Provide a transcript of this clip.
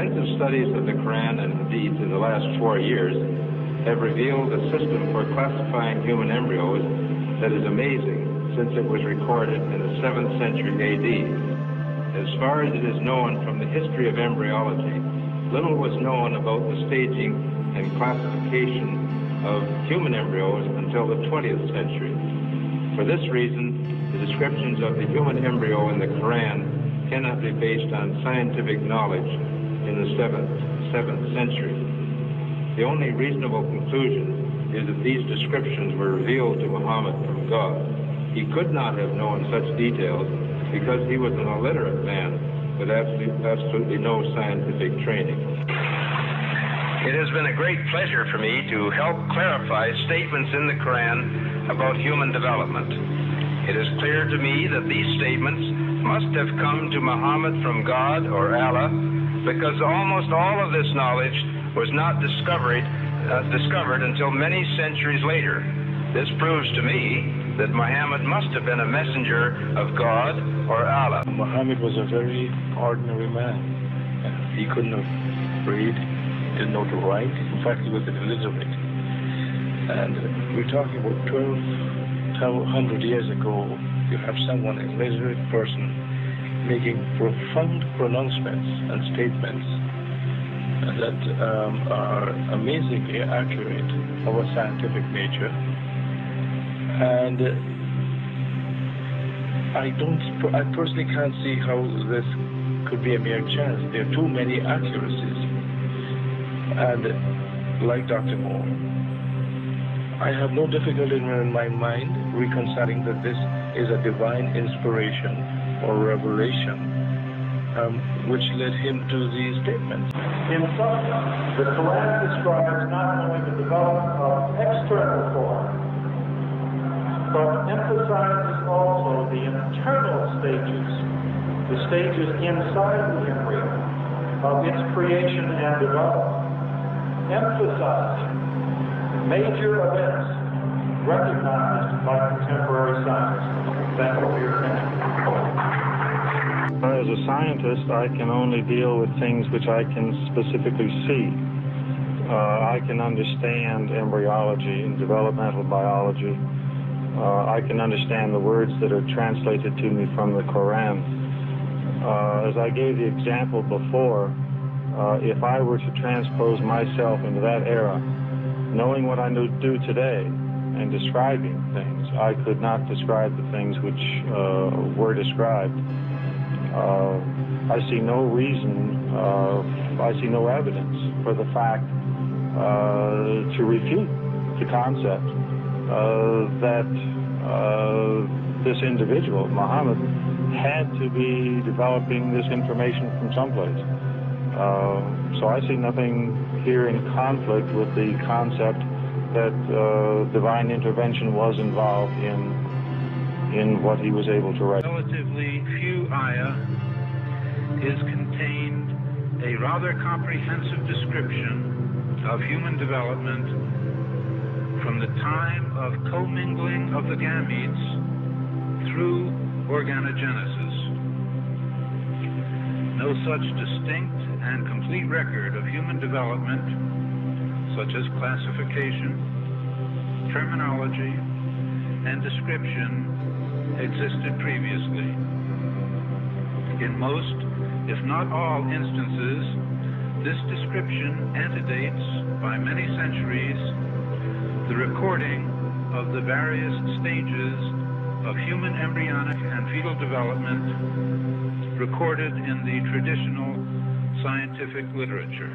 Extensive studies of the Quran and Hadith in the last 4 years have revealed a system for classifying human embryos that is amazing, since it was recorded in the 7th century AD. As far as it is known from the history of embryology, little was known about the staging and classification of human embryos until the 20th century. For this reason, the descriptions of the human embryo in the Quran cannot be based on scientific knowledge in the 7th century. The only reasonable conclusion is that these descriptions were revealed to Muhammad from God. He could not have known such details because he was an illiterate man with absolutely no scientific training. It has been a great pleasure for me to help clarify statements in the Quran about human development. It is clear to me that these statements must have come to Muhammad from God or Allah, because almost all of this knowledge was not discovered until many centuries later. This proves to me that Muhammad must have been a messenger of God or Allah. Muhammad was a very ordinary man. He couldn't have read, didn't know to write. In fact, he was illiterate. And we're talking about 1,200 years ago. You have someone, a illiterate person, making profound pronouncements and statements that are amazingly accurate of a scientific nature. And I personally can't see how this could be a mere chance. There are too many accuracies. And like Dr. Moore, I have no difficulty in my mind reconciling that this is a divine inspiration or revelation which led him to these statements. In substance, the Quran describes not only the development of external form, but emphasizes also the internal stages, the stages inside the embryo of its creation and development, emphasizing major events recognized by contemporary science. Thank you for your attention. As a scientist, I can only deal with things which I can specifically see. I can understand embryology and developmental biology. I can understand the words that are translated to me from the Quran. As I gave the example before, if I were to transpose myself into that era, knowing what I do today and describing things, I could not describe the things which were described. I see no reason, I see no evidence for the fact to refute the concept that this individual, Muhammad, had to be developing this information from someplace. So I see nothing here in conflict with the concept that divine intervention was involved in what he was able to write. Relatively few ayah is contained a rather comprehensive description of human development from the time of commingling of the gametes through organogenesis. No such distinct and complete record of human development, such as classification, terminology, and description, existed previously. In most, if not all instances, this description antedates by many centuries the recording of the various stages of human embryonic and fetal development recorded in the traditional scientific literature.